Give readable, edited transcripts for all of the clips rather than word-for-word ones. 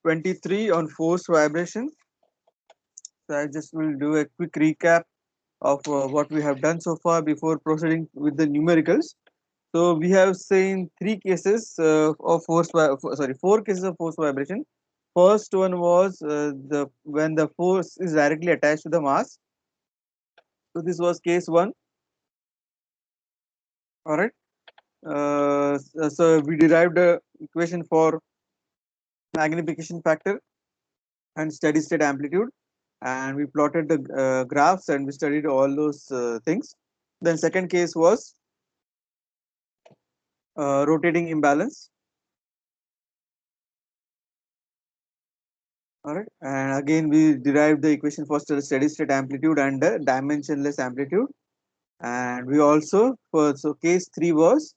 23 on force vibration. So I just will do a quick recap of what we have done so far before proceeding with the numericals. So we have seen four cases of force vibration. First one was the when the force is directly attached to the mass. So this was case one. All right. So we derived a equation for magnification factor and steady state amplitude, and we plotted the graphs and we studied all those things. Then second case was rotating imbalance. All right, and again we derived the equation for steady state amplitude and dimensionless amplitude. And we also so case 3 was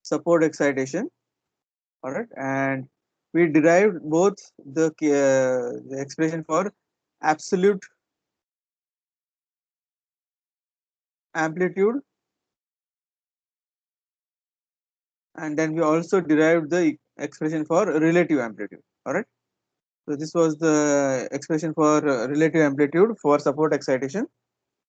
support excitation. All right, and we derived both the expression for absolute amplitude, and then we also derived the expression for relative amplitude. All right, so this was the expression for relative amplitude for support excitation.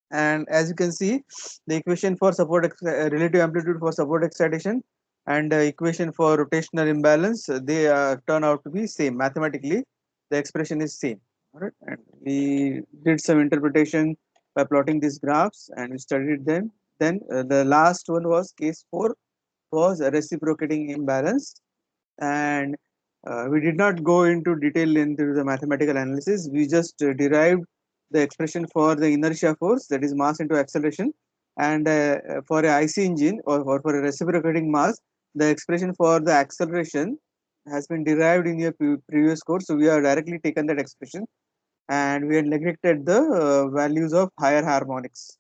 And as you can see, the equation for relative amplitude for support excitation and equation for rotational imbalance, they turn out to be same mathematically. The expression is same. All right, and we did some interpretation by plotting these graphs and we studied them. Then the last one was case 4 was a reciprocating imbalance, and we did not go into detail into the mathematical analysis. We just derived the expression for the inertia force, that is mass into acceleration, and for a IC engine or for a reciprocating mass, the expression for the acceleration has been derived in your previous course. So we have directly taken that expression and we had neglected the values of higher harmonics.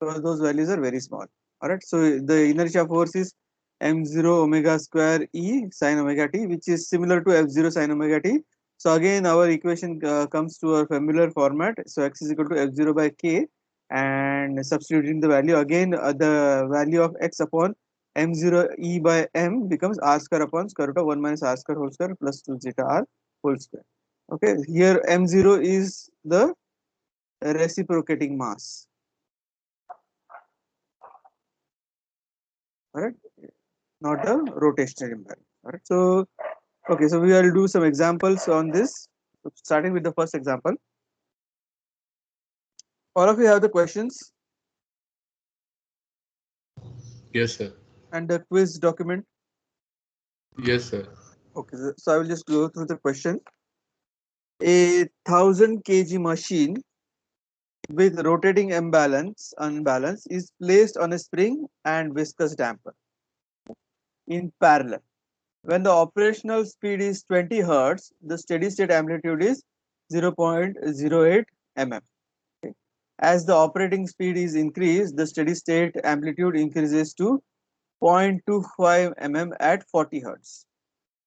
So those values are very small. All right. So the inertia force is m0 omega square e sine omega t, which is similar to f0 sine omega t. So again, our equation comes to a familiar format. So x is equal to f0 by k, and substituting the value again, the value of x upon m0 e by m becomes r square upon square root of 1 minus r square whole square plus 2 zeta r whole square. Okay. Here m0 is the reciprocating mass. All right, not a rotational imbalance. All right, so okay, so we will do some examples on this. So starting with the first example, all of you have the questions Yes, sir. and the quiz document. Yes, sir. Okay, so I will just go through the question. A 1000 kg machine with rotating unbalance is placed on a spring and viscous damper in parallel. When the operational speed is 20 Hertz, the steady state amplitude is 0.08 mm. As the operating speed is increased, the steady state amplitude increases to 0.25 mm at 40 Hertz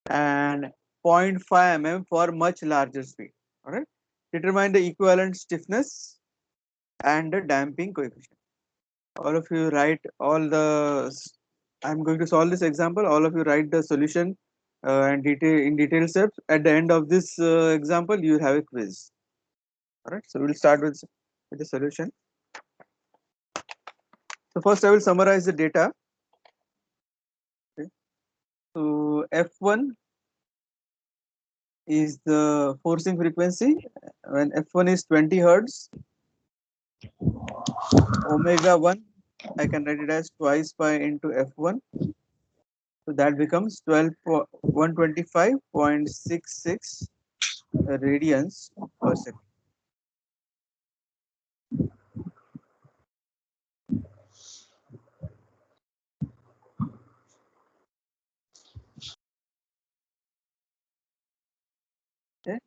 and 0.5 mm for much larger speed. All right. Determine the equivalent stiffness and the damping coefficient. All of you write all the. I'm going to solve this example. All of you write the solution and in detail steps. At the end of this example, you will have a quiz. All right. So we'll start with the solution. So first, I will summarize the data. Okay. So F1 is the forcing frequency. When F1 is 20 Hertz, omega 1, I can write it as twice pi into F1. So that becomes 125.66 radians per second. Okay.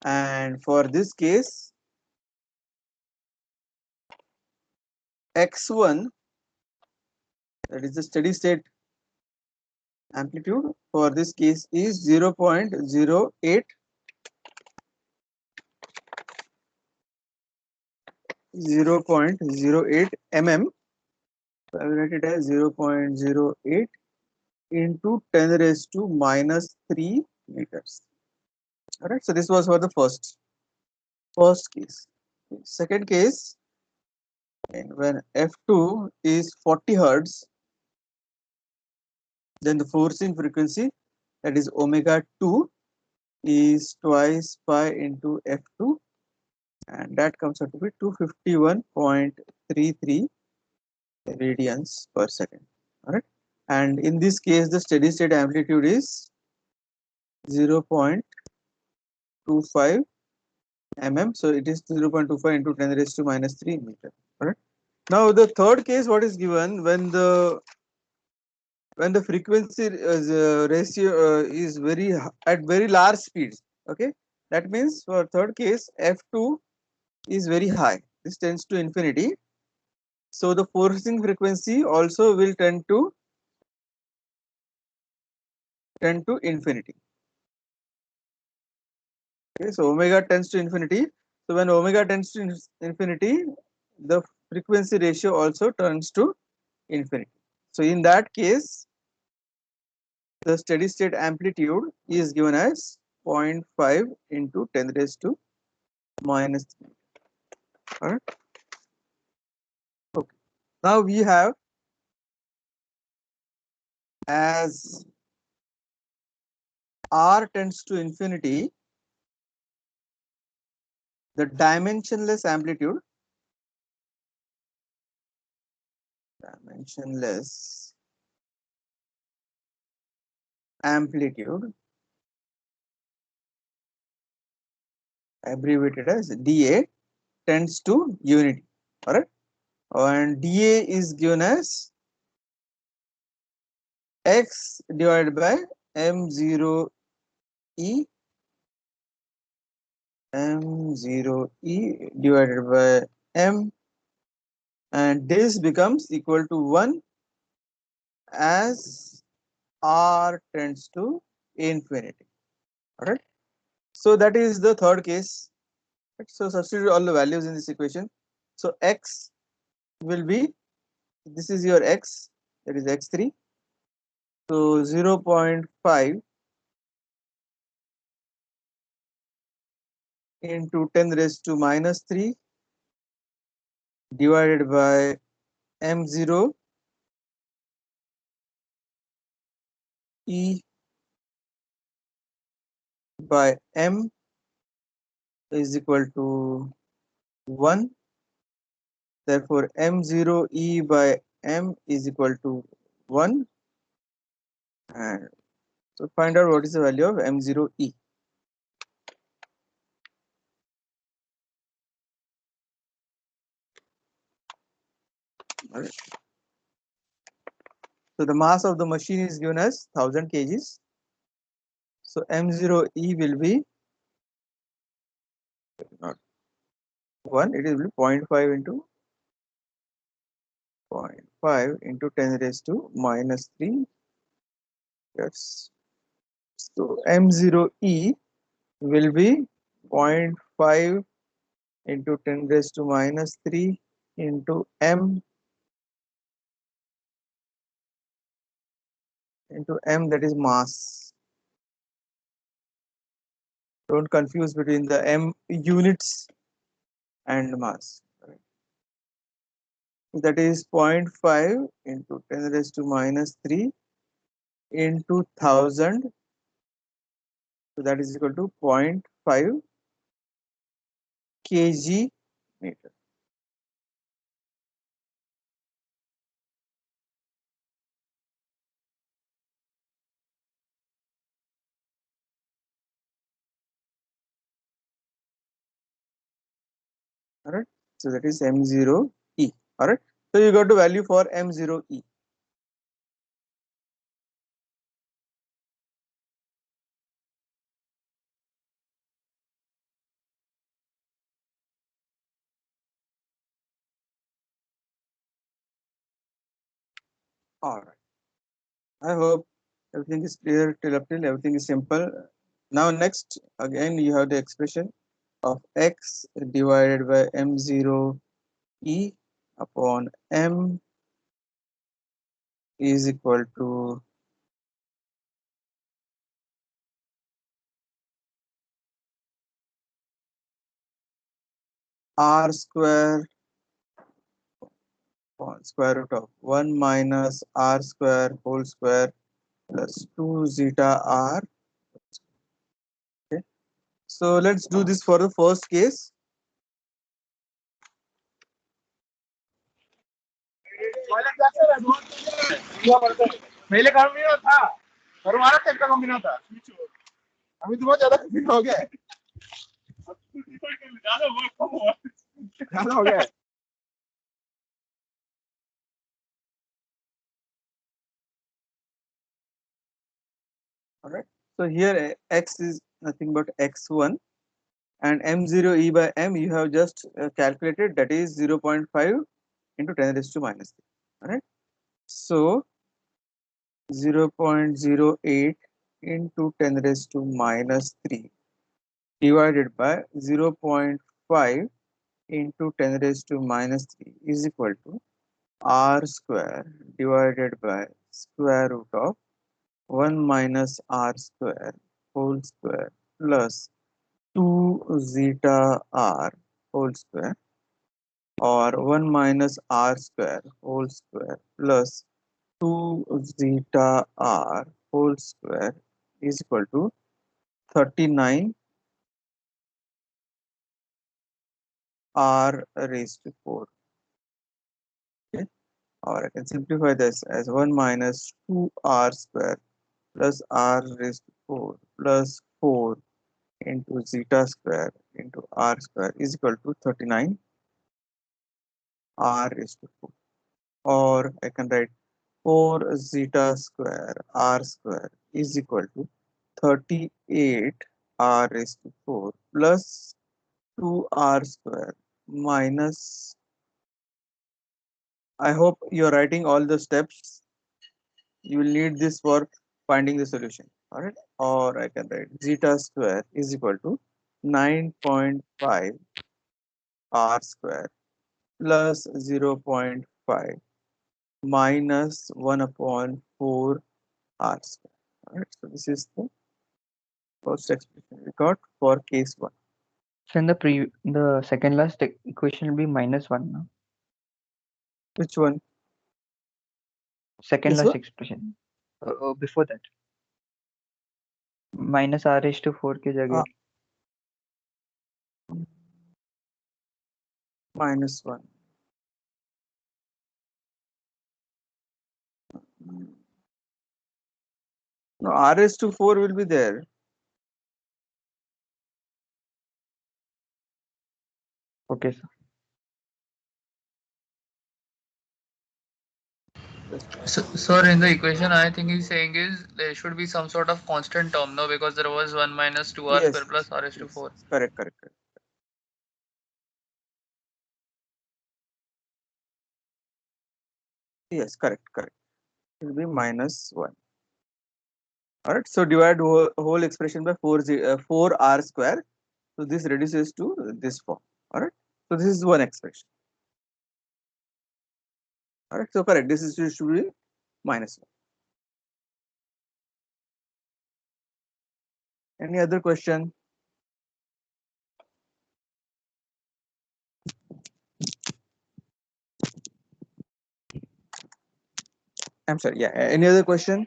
And for this case, X1, that is the steady state amplitude, for this case is 0.08 mm. So I will write it as 0.08 into 10 raised to minus 3 meters. All right. So this was for the first case. Second case, and when f2 is 40 hertz, then the forcing frequency, that is omega 2, is twice pi into f2, and that comes out to be 251.33 radians per second. All right. And in this case, the steady state amplitude is 0.25 mm. So it is 0.25 into 10 raised to minus 3 meter. All right. Now the third case, what is given when the frequency ratio is at very large speeds. Okay, that means for third case f2 is very high. This tends to infinity. So the forcing frequency also will tend to infinity. Okay, so omega tends to infinity. So when omega tends to infinity, the frequency ratio also turns to infinity. So in that case, the steady state amplitude is given as zero point 0.5 into 10 raised to minus 3. All right. Okay. Now we have, as r tends to infinity, the dimensionless amplitude, abbreviated as dA, tends to unity. All right. And dA is given as x divided by m0 e m0 e divided by m, and this becomes equal to 1 as r tends to infinity. All right. So that is the third case. Right? So substitute all the values in this equation. So x will be, this is your x, that is x3. So 0.5 into 10 raised to minus 3 divided by m0 e by m is equal to 1. Therefore m0 e by m is equal to 1. And so find out what is the value of m0 e. Right. So the mass of the machine is given as 1000 kgs. So m0 e will be not 1, it will be 0.5 into 0.5 into 10 raised to minus 3. Yes. So m0 e will be 0.5 into 10 raised to minus 3 into m, that is mass. Don't confuse between the m units and mass. Right? So that is 0.5 into 10 raised to minus 3 into 1000. So that is equal to 0.5 kg meter. All right. So that is m0 e. All right. So you got the value for m0 e. All right. I hope everything is clear till up till everything is simple. Now next again you have the expression of x divided by m0 e upon m is equal to r square square root of 1 minus r square whole square plus 2 zeta r. Okay. So let's do this for the first case. पहले कॉम्बिनो था और हमारा टेक्का कॉम्बिनो था अभी तो बहुत ज्यादा कॉम्बिनो हो गया है ज्यादा हो गया है Alright. So here x is nothing but x1 and m0 e by m you have just calculated, that is 0.5 into 10 raised to minus 3. Alright. So 0.08 into 10 raised to minus 3 divided by 0.5 into 10 raised to minus 3 is equal to r square divided by square root of 1 minus r square whole square plus 2 zeta r whole square, or 1 minus r square whole square plus 2 zeta r whole square is equal to 39 r raised to 4. Okay. Or I can simplify this as 1 minus 2 r square plus r raised to 4 plus 4 into zeta square into r square is equal to 39 r raised to 4. Or I can write 4 zeta square r square is equal to 38 r raised to 4 plus 2 r square minus, I hope you are writing all the steps. You will need this for finding the solution. Alright. Or I can write zeta square is equal to 9.5 r square plus 0.5 minus 1 upon 4 r square. Alright. So this is the first expression we got for case 1. So in the second last equation will be -1 now. Which one? Second This last one? expression. Before that. Minus r raised to 4 की जगह. Minus 1. No, r raised to 4 will be there. Okay, sir. So, sir, in the equation, I think he's saying is there should be some sort of constant term, no? Because there was 1 minus 2r Yes, square plus r raised to yes, 4. correct, correct, correct. Yes, correct, correct. It will be minus 1. Alright, so divide whole expression by 4 r square. So this reduces to this form. Alright, so this is one expression. Alright, so correct. This is should be minus 1. Any other question? I'm sorry. Yeah. Any other question?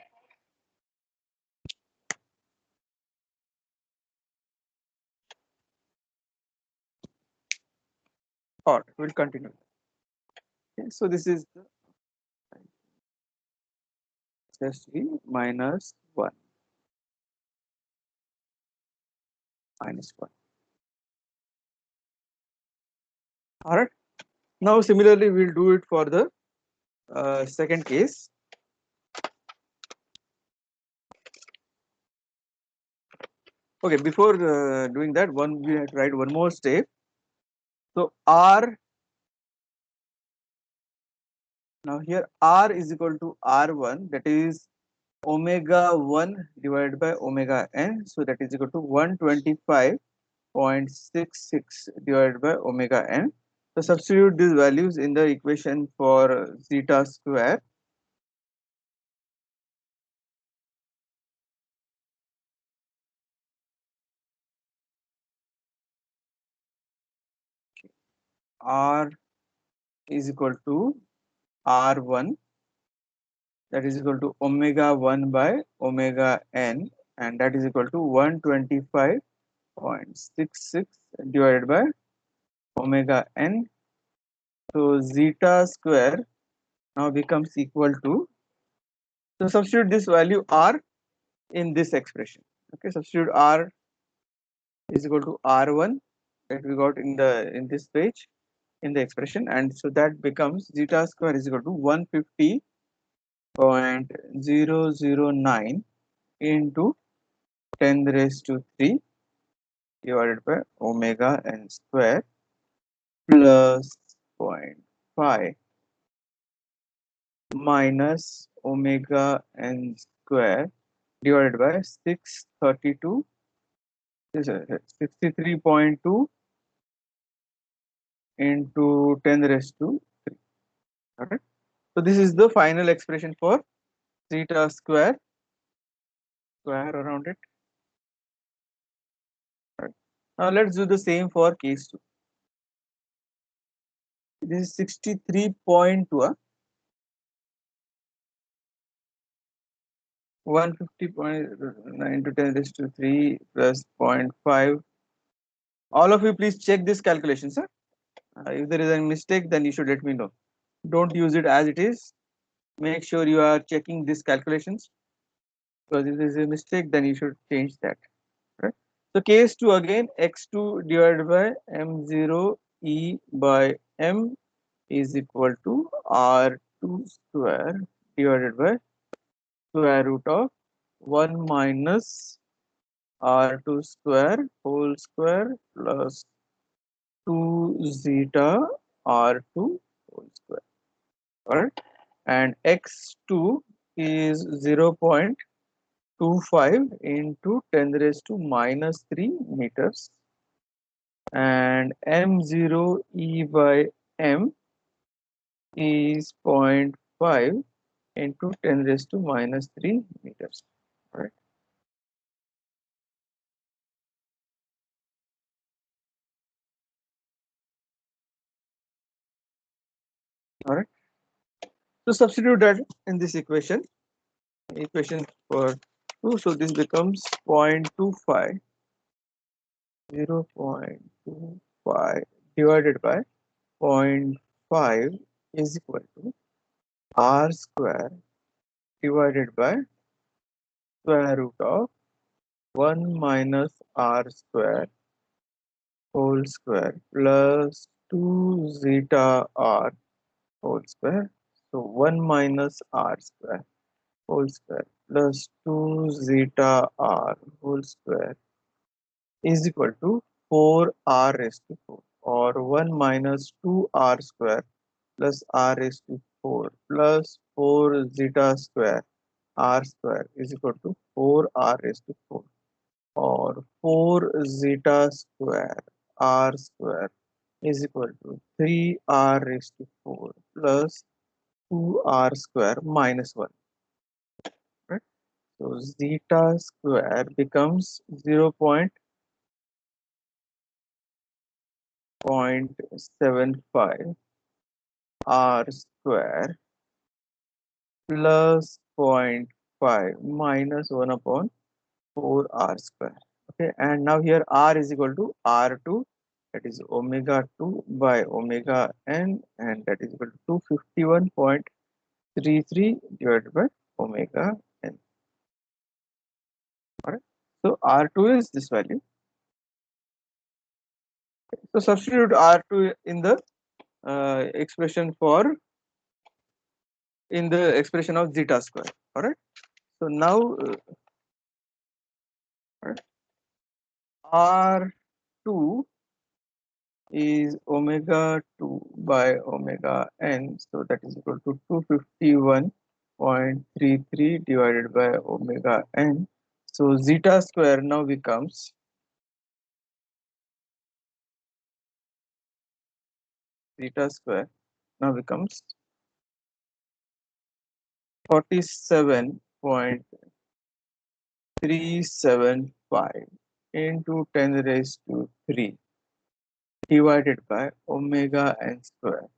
Or we'll continue. Okay, so this is the just be minus 1. Minus 1. Alright. Now similarly we'll do it for the second case. Okay, before doing that, we have to write one more step. So r, now here r is equal to r1, that is omega 1 divided by omega n. So that is equal to 125.66 divided by omega n. So substitute these values in the equation for zeta square. R is equal to R1, that is equal to omega 1 by omega n, and that is equal to 125.66 divided by omega n. So zeta square now becomes equal to, so substitute this value R in this expression. Okay, substitute R is equal to R1 that we got in this page in the expression, and so that becomes zeta square is equal to 150.009 into 10 raised to 3 divided by omega n square plus 0.5 minus omega n square divided by 632, 63.2 into 10 raised to 3. Okay. So this is the final expression for zeta square around it. Right. Now let's do the same for case 2. This is 63.2. 150.9 to 10 raised to 3 plus 0.5. All of you please check this calculation, sir. If there is a mistake, then you should let me know. Don't use it as it is. Make sure you are checking these calculations, because if there is a mistake, then you should change that. Right. So case 2 again, x2 divided by m0 e by m is equal to r2 square divided by square root of 1 minus r2 square whole square plus 2 zeta r2 whole square. Alright, and x2 is 0.25 into 10 raised to minus 3 meters, and m0 e by m is 0.5 into 10 raised to minus 3 meters. Right. All right. So substitute that in this equation for 2. So this becomes 0.25, 0.25 divided by 0.5 is equal to r square divided by square root of 1 minus r square whole square plus 2 zeta r whole square. So 1 minus r square whole square plus 2 zeta r whole square is equal to 4r raised to 4, or 1 minus 2r square plus r raised to 4 plus 4 zeta square r square is equal to 4r raised to 4, or 4 zeta square r square is equal to 3r raised to 4 plus 2r square minus 1. Right? So zeta square becomes 0.75 r square plus 0.5 minus 1 upon 4r square. Okay, and now here r is equal to r2, that is omega 2 by omega n, and that is equal to 251.33 divided by omega n. Alright, so r2 is this value. So substitute r2 in the expression of zeta square. Alright, so now r2 is omega 2 by omega n, so that is equal to 251.33 divided by omega n. So zeta square now becomes 47.375 into 10 raised to 3 divided by omega n square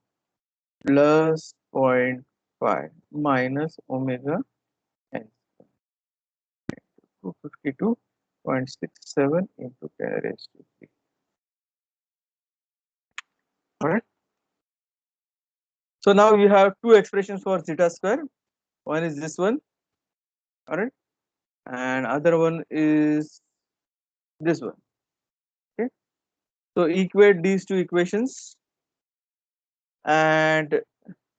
plus 0.5 minus omega n, 252.67 into 10 raised to 3. Alright. So now you have two expressions for zeta square. One is this one, alright, and other one is this one. Okay. So equate these two equations and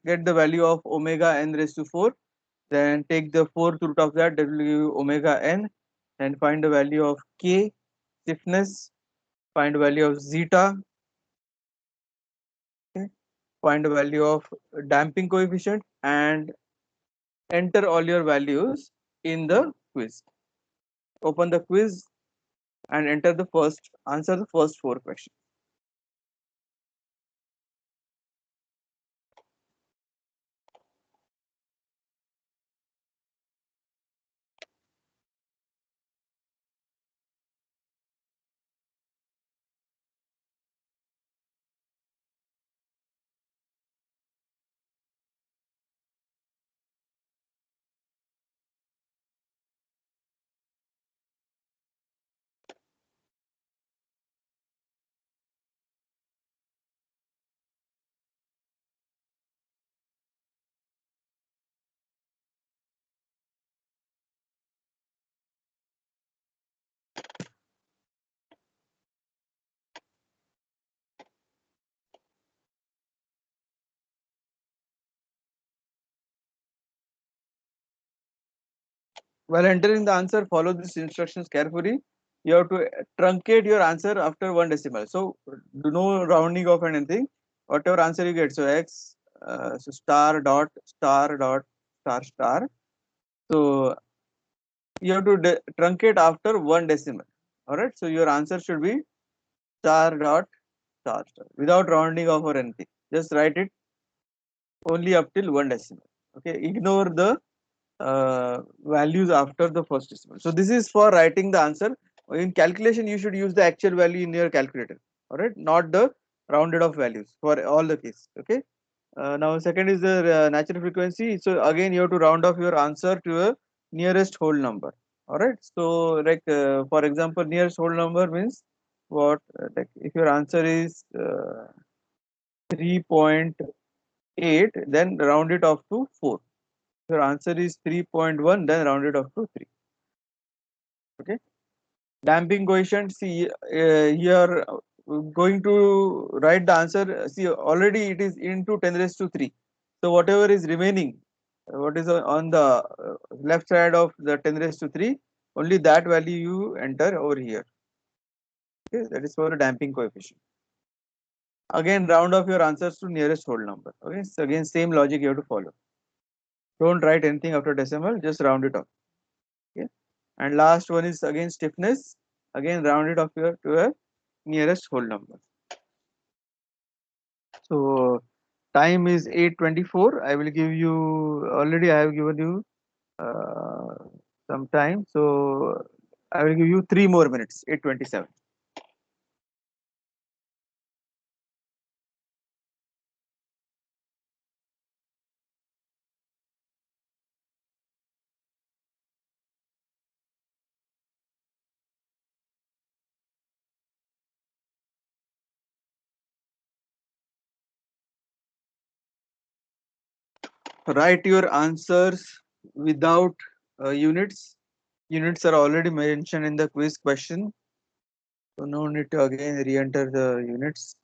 get the value of omega n raised to 4. Then take the fourth root of that, that will give you omega n, and find the value of k, stiffness, find the value of zeta, okay, find the value of damping coefficient, and enter all your values in the quiz. Open the quiz and answer the first four questions. While entering the answer, follow these instructions carefully. You have to truncate your answer after one decimal. So do no rounding off and anything. Whatever answer you get, so x, so star dot star dot star star. So you have to truncate after one decimal. All right. So your answer should be star dot star star without rounding off or anything. Just write it only up till one decimal. Okay. Ignore the values after the first decimal. So this is for writing the answer. In calculation, you should use the actual value in your calculator. All right, not the rounded off values for all the case. Okay. Now second is the natural frequency. So again, you have to round off your answer to a nearest whole number. All right. So like for example, nearest whole number means what? Like if your answer is 3.8, then round it off to 4. Your answer is 3.1, then round it off to 3. Okay. Damping coefficient, see here going to write the answer, see already it is into 10 raised to 3. So whatever is remaining, what is on the left side of the 10 raised to 3, only that value you enter over here. Okay, that is for a damping coefficient. Again, round off your answers to nearest whole number. Okay, so again, same logic you have to follow. Don't write anything after decimal, just round it off. Okay. And last one is again stiffness, again round it off here to a nearest whole number. So time is 8:24. I will give you, already I have given you uh, some time, so I will give you 3 more minutes. 8:27. Write your answers without units. Units are already mentioned in the quiz question, so no need to again re-enter the units.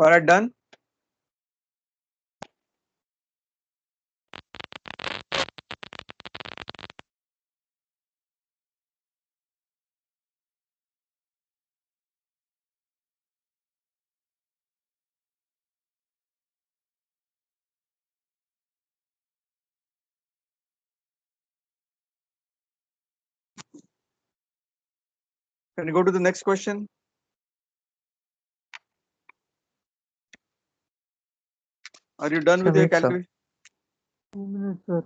Alright, done. Can you go to the next question? Are you done Sir, with your wait, sir. calculation? 2 minutes, sir.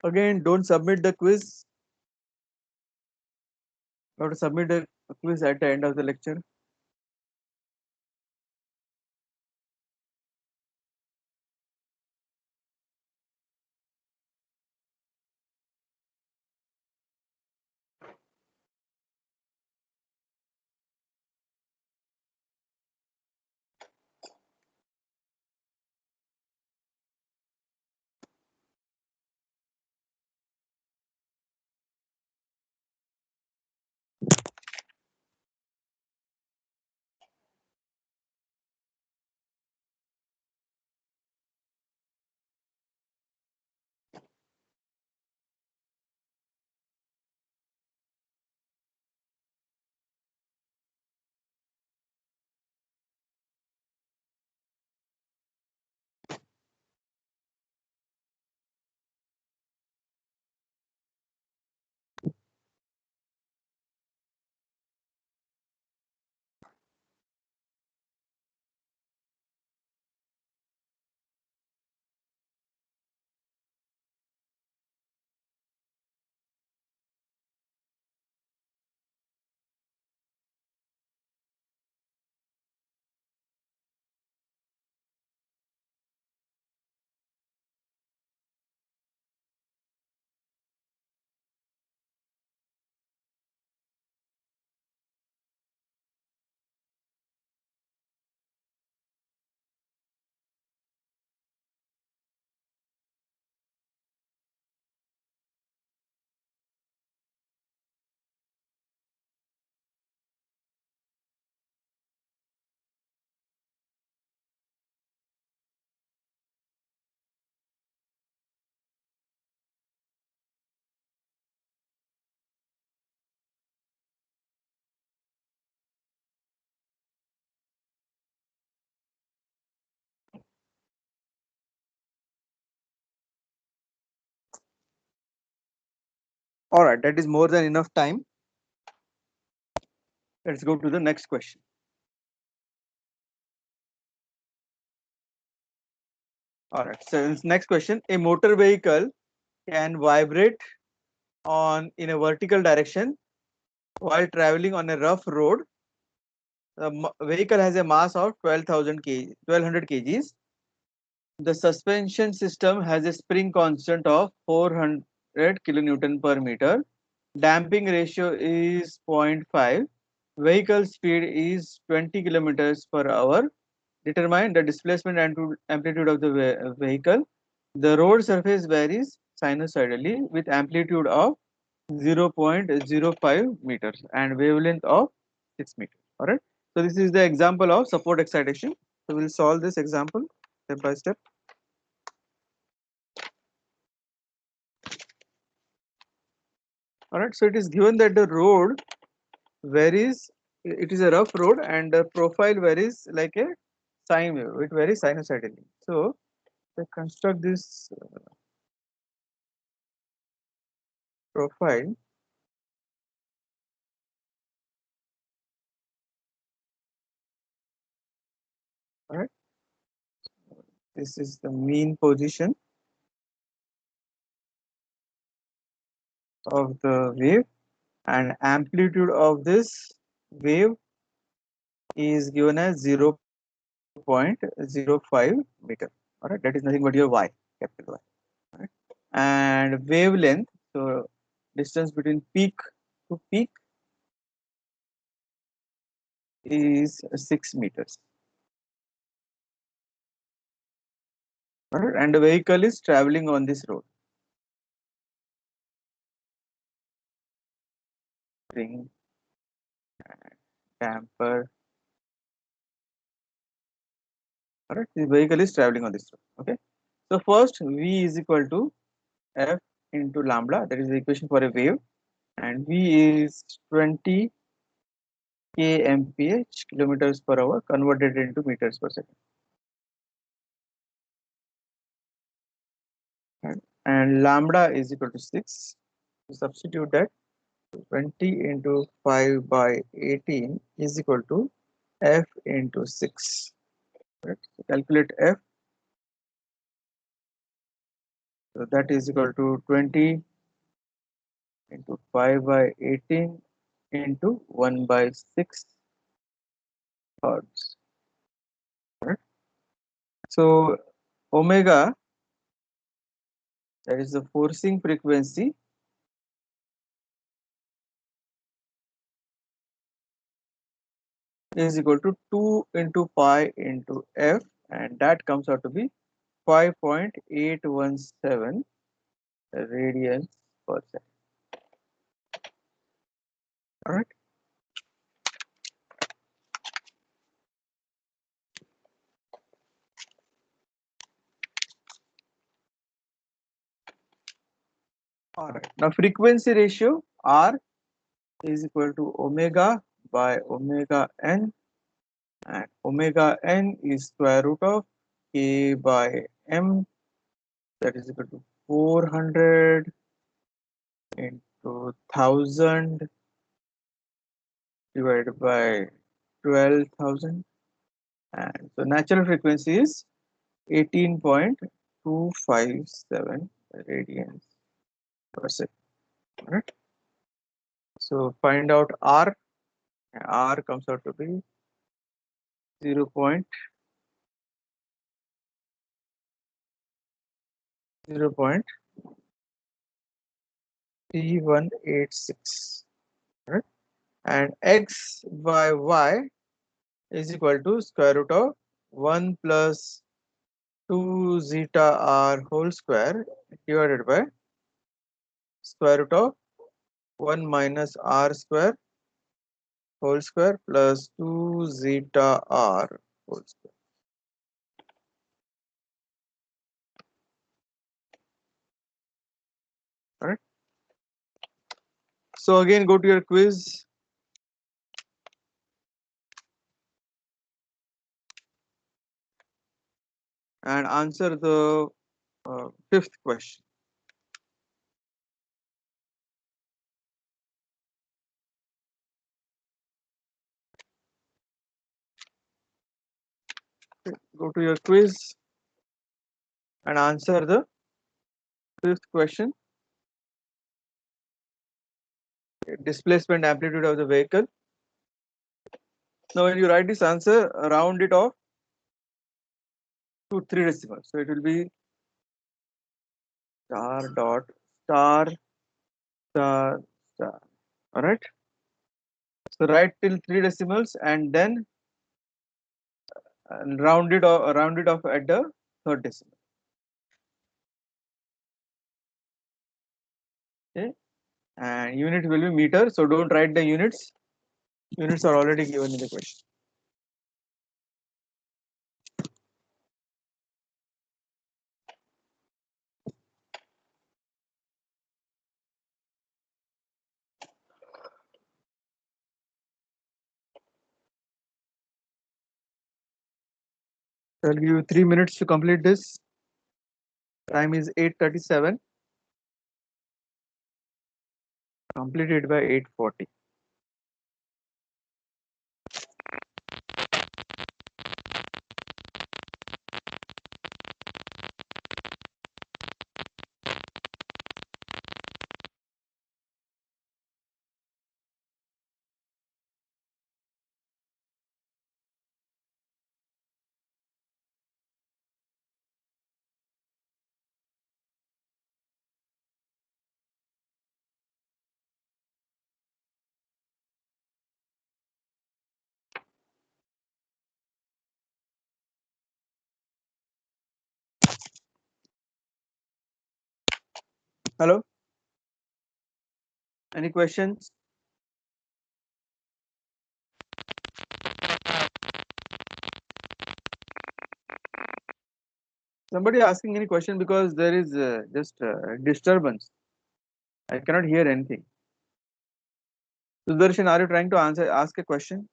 Again, don't submit the quiz. You have to submit the quiz at the end of the lecture. Alright, that is more than enough time. Let's go to the next question. Alright, so next question. A motor vehicle can vibrate in a vertical direction while traveling on a rough road. The vehicle has a mass of 12,000 kg, 1200 kgs. the suspension system has a spring constant of 400 kilonewton per meter. Damping ratio is 0.5. Vehicle speed is 20 kilometers per hour. Determine the displacement and amplitude of the vehicle. The road surface varies sinusoidally with amplitude of 0.05 meters and wavelength of 6 meters. All right. So this is the example of support excitation. So we'll solve this example step by step. All right. So it is given that the road varies. It is a rough road and the profile varies like a sine wave. It varies sinusoidally. So to construct this profile, all right. This is the mean position of the wave, and amplitude of this wave is given as 0.05 meter. All right, that is nothing but your y, capital Y. All right. And wavelength, so distance between peak to peak is 6 meters. All right, and the vehicle is traveling on this road. Spring, damper. All right, the vehicle is traveling on this road. Okay. So first V is equal to F into lambda, that is the equation for a wave, and V is 20 kmph, kilometers per hour, converted into meters per second. Right. And lambda is equal to 6. Substitute that, 20 into 5 by 18 is equal to F into 6. Right. So calculate F. So that is equal to 20 into 5 by 18 into 1 by 6 hertz. Right. So omega, that is the forcing frequency, is equal to 2 into pi into F, and that comes out to be 5.817 radians per second. All right. All right. Now frequency ratio R is equal to omega by omega n, and omega n is square root of k by m, that is equal to 400 into 1000 divided by 12,000, and so natural frequency is 18.257 radians per second. Right. So find out R. R comes out to be 0.3186. Right. And X by Y is equal to square root of 1 plus 2 zeta R whole square divided by square root of 1 minus R square whole square plus 2 zeta R whole square. All right. So again, go to your quiz and answer the fifth question. Go to your quiz and answer the fifth question. Displacement amplitude of the vehicle. Now when you write this answer, round it off to 3 decimals. So it will be star dot star star star. All right. So write till 3 decimals and then round it off at the third decimal. Okay. And unit will be meter. So don't write the units. Units are already given in the question. I'll give you 3 minutes to complete this. Time is 8:37. Completed by 8:40. Hello? Any questions? Somebody asking any question because there is just disturbance. I cannot hear anything. Sudarshan, are you trying to ask a question?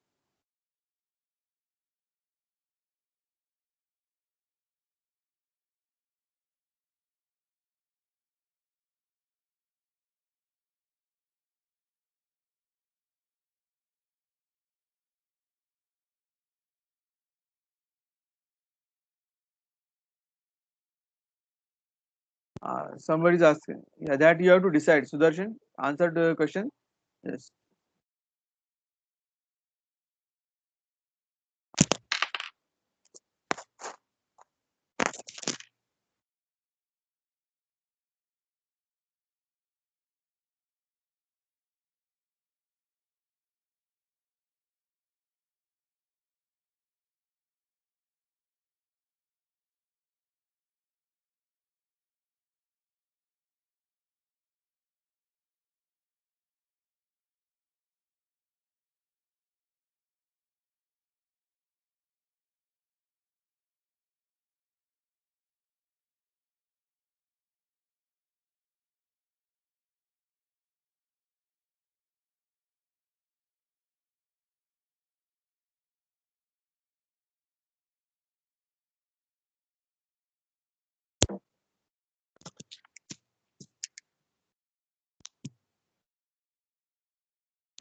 Somebody is asking. Yeah, that you have to decide. Sudarshan, answer the question. Yes.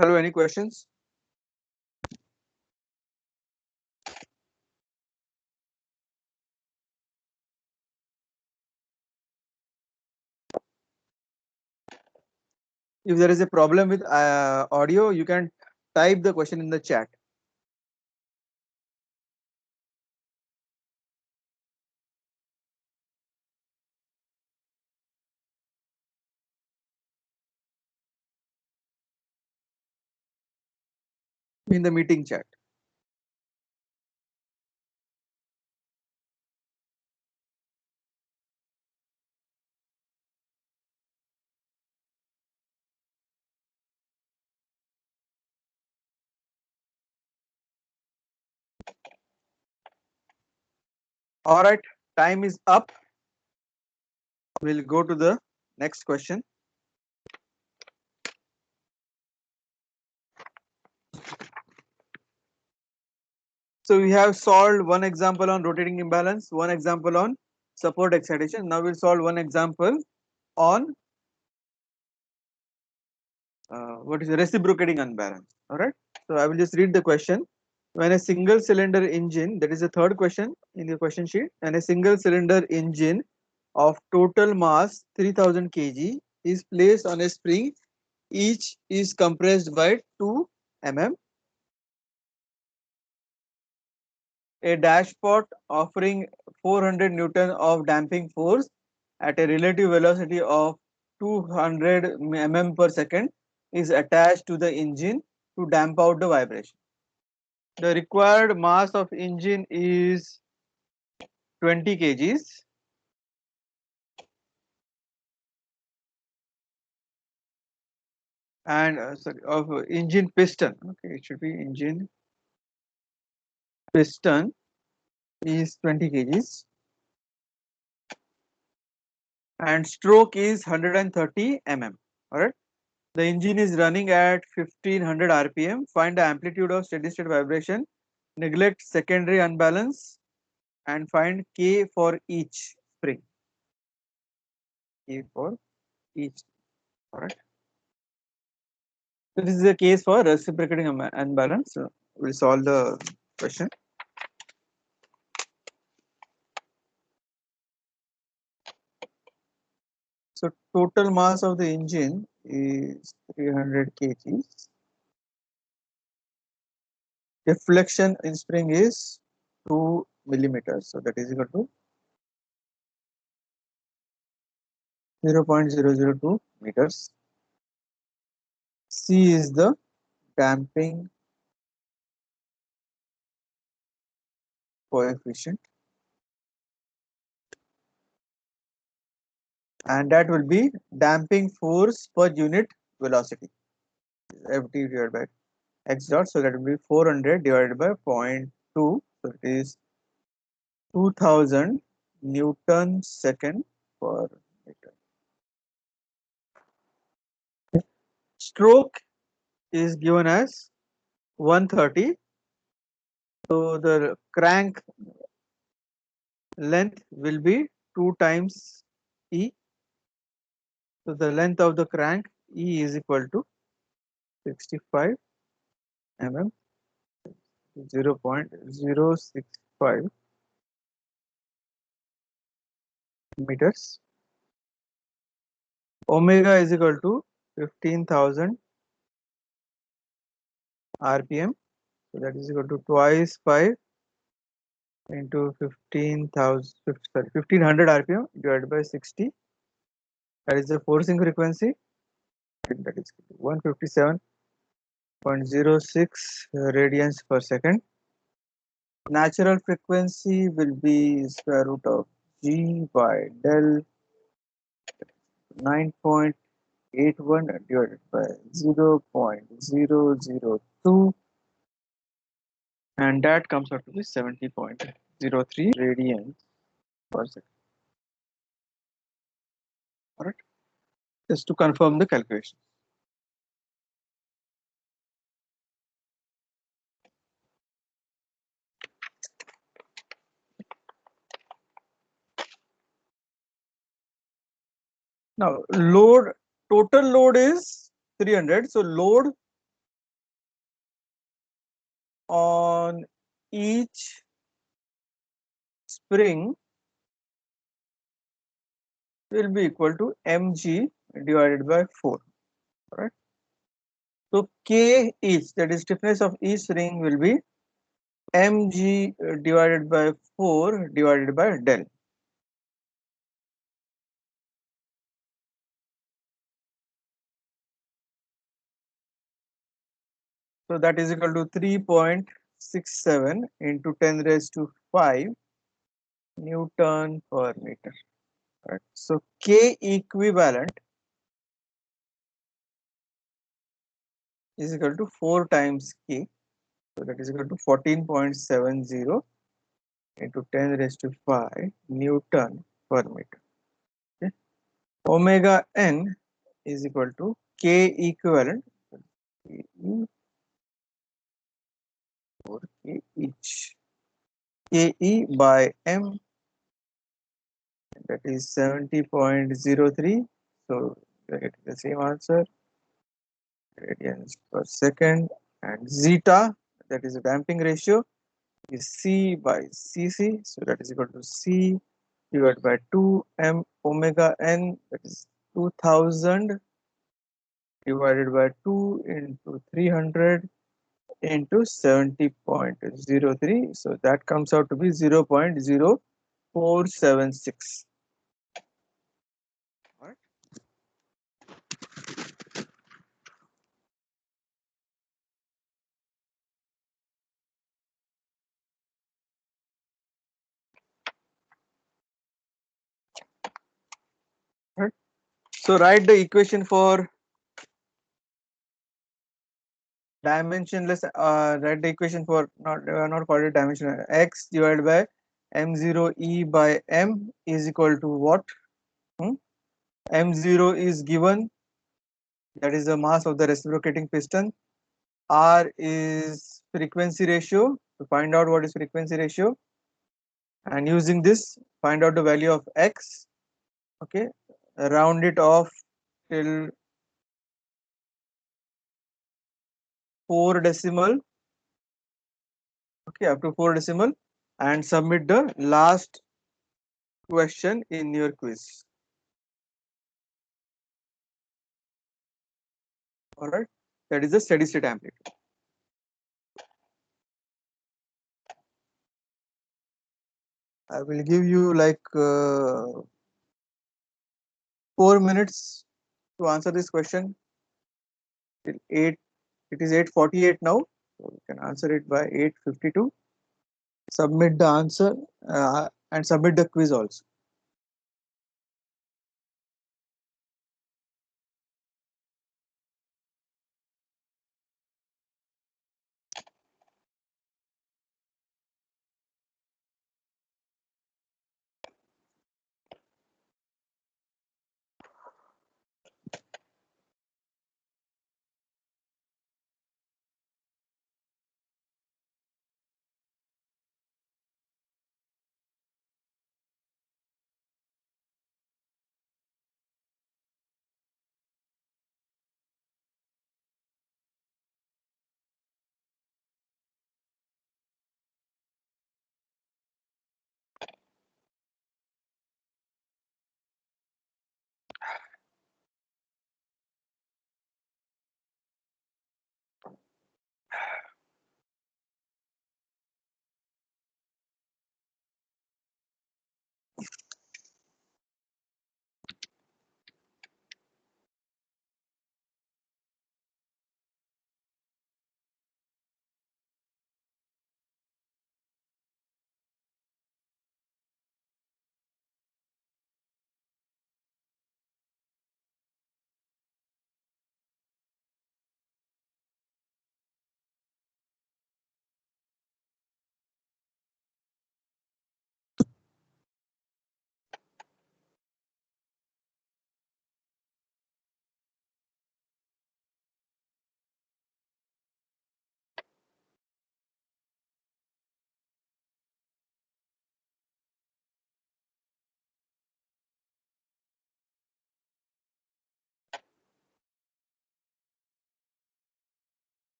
Hello, any questions? If there is a problem with audio, you can type the question in the chat. In the meeting chat. All right, time is up. We'll go to the next question. So we have solved one example on rotating imbalance, one example on support excitation. Now we'll solve one example on what is the reciprocating unbalance. All right. So I will just read the question. When a single cylinder engine, that is the third question in the question sheet, and a single cylinder engine of total mass 3000 kg is placed on a spring, each is compressed by 2 mm. A dashpot offering 400 Newton of damping force at a relative velocity of 200 mm per second is attached to the engine to damp out the vibration. The required mass of engine is 20 kgs. And sorry, of engine piston. Okay, it should be engine piston is 20 kgs and stroke is 130 mm. All right. The engine is running at 1500 rpm. Find the amplitude of steady state vibration. Neglect secondary unbalance and find K for each spring. K for each. All right. So this is a case for reciprocating unbalance. So we'll solve the question. So total mass of the engine is 300 kgs. Deflection in spring is 2 millimeters. So that is equal to 0.002 meters. C is the damping coefficient, and that will be damping force per unit velocity, Ft divided by x dot. So that will be 400 divided by 0.2. So it is 2000 Newton second per meter. Stroke is given as 130. So the crank length will be 2 times E. So the length of the crank E is equal to 65 mm, 0.065 meters. Omega is equal to 15,000 rpm. So that is equal to twice 5 into 15,000, sorry, 1500 rpm divided by 60. That is the forcing frequency. That is 157.06 radians per second. Natural frequency will be square root of G by del 9.81 divided by 0.002, and that comes out to be 70.03 radians per second. Alright, just to confirm the calculation. Now load, total load is 300. So load on each spring will be equal to mg divided by 4. Alright. So K each, that is stiffness of each spring, will be mg divided by 4 divided by del. So that is equal to 3.67 into 10 raised to 5 Newton per meter. Right. So K equivalent is equal to 4 times K. So that is equal to 14.70 into 10 raised to 5 Newton per meter. Okay. Omega n is equal to K equivalent for K each. Ke by m, that is 70.03. So we are getting the same answer, radians per second, and zeta, that is the damping ratio, is C by Cc. So that is equal to C divided by 2 m omega n, that is 2000 divided by 2 into 300 into 70.03. So that comes out to be 0.046 476. All right. Right. So write the equation for dimensionless. Write the equation for not called it dimensional. X divided by m0 e by m is equal to what? M0 is given, that is the mass of the reciprocating piston. R is frequency ratio. To find out what is frequency ratio, and using this find out the value of x. Okay, round it off till 4 decimal. Okay, up to 4 decimal, and submit the last question in your quiz. All right, that is the steady state amplitude. I will give you like 4 minutes to answer this question till 8. It is 8:48 now, so you can answer it by 8:52. Submit the answer and submit the quiz also.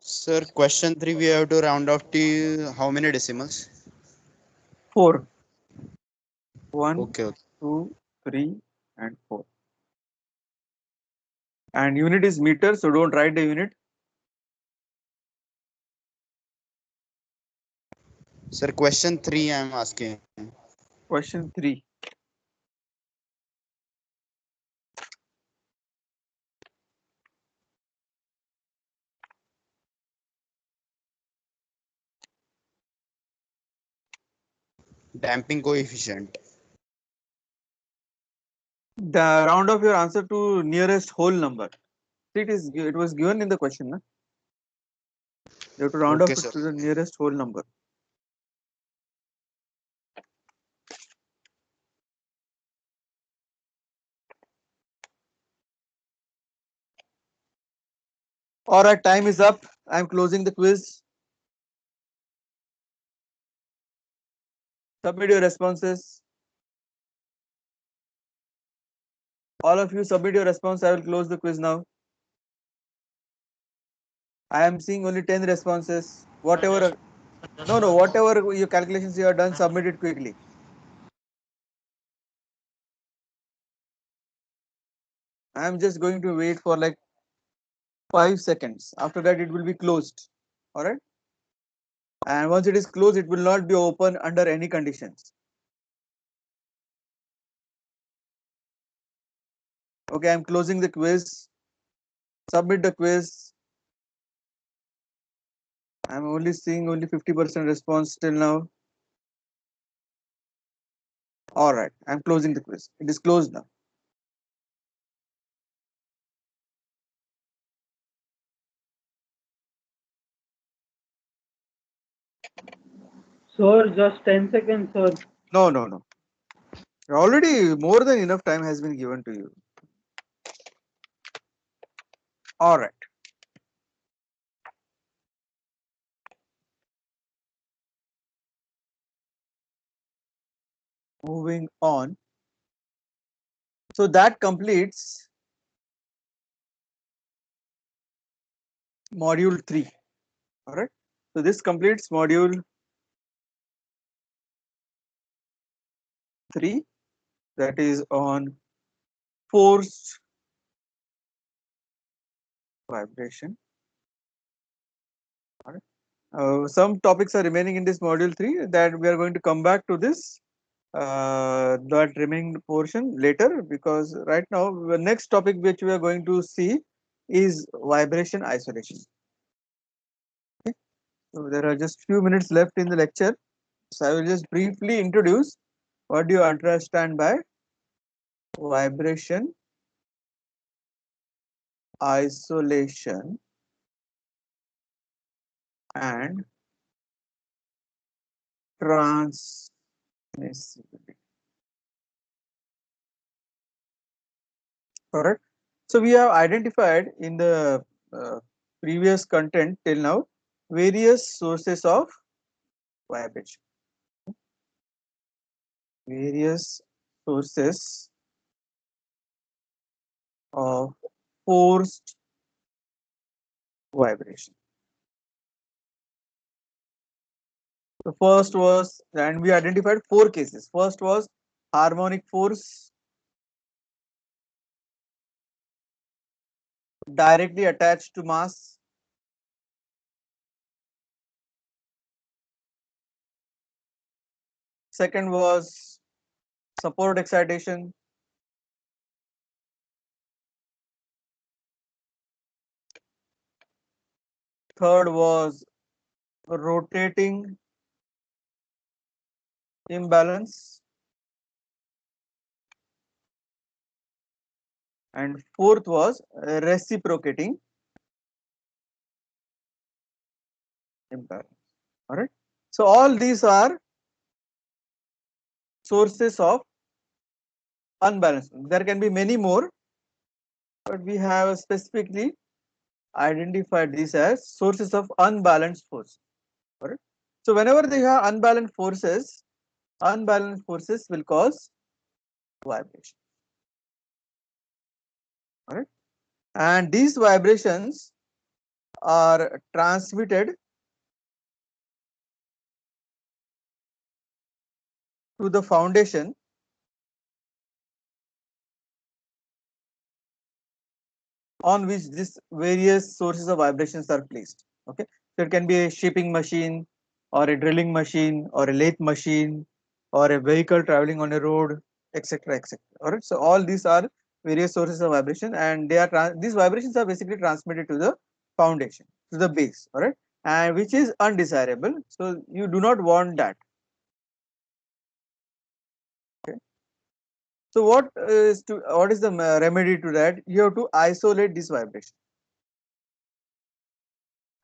Sir, question 3 we have to round off to how many decimals? 4. 1, Okay, 2, 3, and 4. And unit is meter, so don't write the unit. Sir, question 3 I am asking. Question 3. Damping coefficient. round off your answer to nearest whole number. It was given in the question. Na? You have to round Okay, off it sir. to the nearest whole number. Alright, time is up. I'm closing the quiz. Submit your responses. All of you submit your response. I will close the quiz now. I am seeing only 10 responses. Whatever, no, whatever your calculations you have done, submit it quickly. I am just going to wait for like 5 seconds. After that, it will be closed. Alright. And once it is closed, it will not be open under any conditions. Okay, I'm closing the quiz. Submit the quiz. I'm only seeing only 50% response till now. Alright, I'm closing the quiz. It is closed now. Sir, just 10 seconds, sir. No. Already more than enough time has been given to you. Alright. Moving on. So that completes module 3. Alright. So this completes module 3, that is on forced vibration. Alright. Some topics are remaining in this module 3 that we are going to come back to this that remaining portion later, because right now the next topic which we are going to see is vibration isolation. Okay. So there are just few minutes left in the lecture, so I will just briefly introduce what do you understand by vibration isolation and transmissibility. Correct. So we have identified in the previous content till now various sources of vibration. Various sources of forced vibration. The first was, and we identified 4 cases. First was harmonic force directly attached to mass. Second was support excitation. Third was rotating imbalance. And fourth was reciprocating imbalance. All right. So all these are sources of unbalance. There can be many more, but we have specifically identified these as sources of unbalanced force. All right. So whenever they have unbalanced forces will cause vibration. All right. And these vibrations are transmitted to the foundation on which these various sources of vibrations are placed. Okay, so it can be a shaping machine or a drilling machine or a lathe machine or a vehicle traveling on a road, etc., etc. All right, so all these are various sources of vibration, and they are these vibrations are basically transmitted to the foundation, to the base. All right, and which is undesirable, so you do not want that. Okay, So what is the remedy to that? You have to isolate this vibration.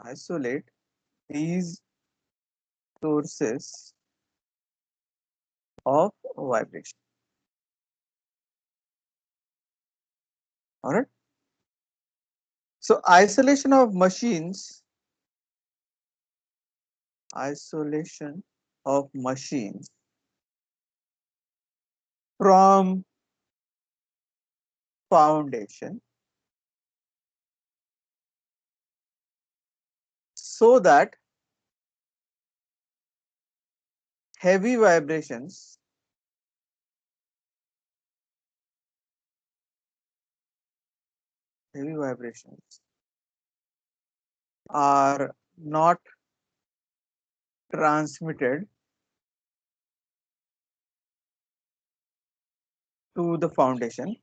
Isolate these sources of vibration. All right. So isolation of machines from foundation so that heavy vibrations are not transmitted to the foundation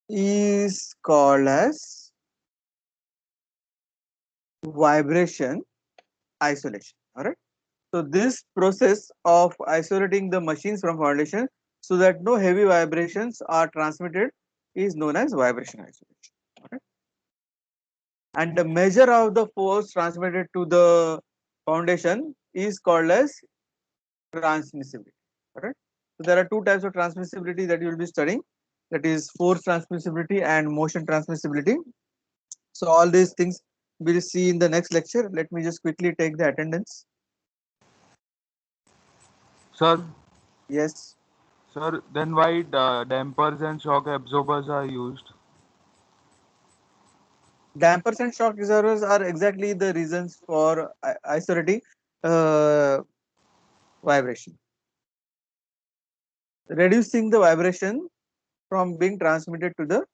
is called as vibration isolation. All right. So this process of isolating the machines from foundation so that no heavy vibrations are transmitted is known as vibration isolation. All right. And the measure of the force transmitted to the foundation is called as transmissibility. All right. So there are two types of transmissibility that you will be studying, that is force transmissibility and motion transmissibility. So all these things we'll see in the next lecture. Let me just quickly take the attendance. Sir, Yes. sir, then why dampers and shock absorbers are used? Dampers and shock absorbers are exactly the reasons for isolating vibration, reducing the vibration from being transmitted to the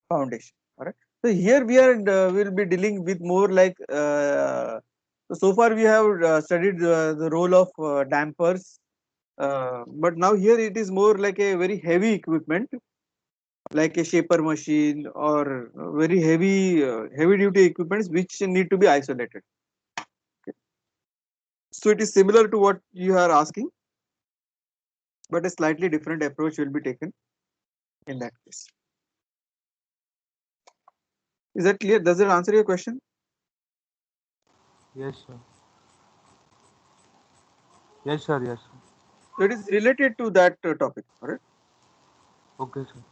foundation. All right. So here we are will be dealing with more like so far we have studied the role of dampers, but now here it is more like a very heavy equipment, like a shaper machine or very heavy duty equipments which need to be isolated. So it is similar to what you are asking, but a slightly different approach will be taken in that case. Is that clear? Does it answer your question? Yes, sir. Yes, sir. Yes, sir. So it is related to that topic. All right. Okay, sir.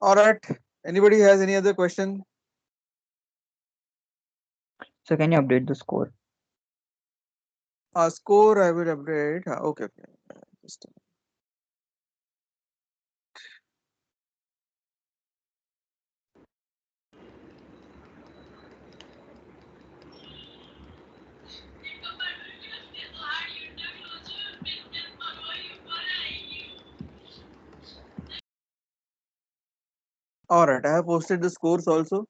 All right. Anybody has any other question? So can you update the score? Score I will update. Okay. Okay. Just all right. I have posted the scores also.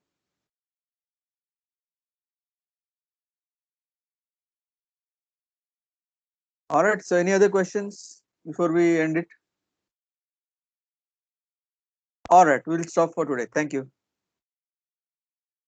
All right. So any other questions before we end it? All right. We'll stop for today. Thank you.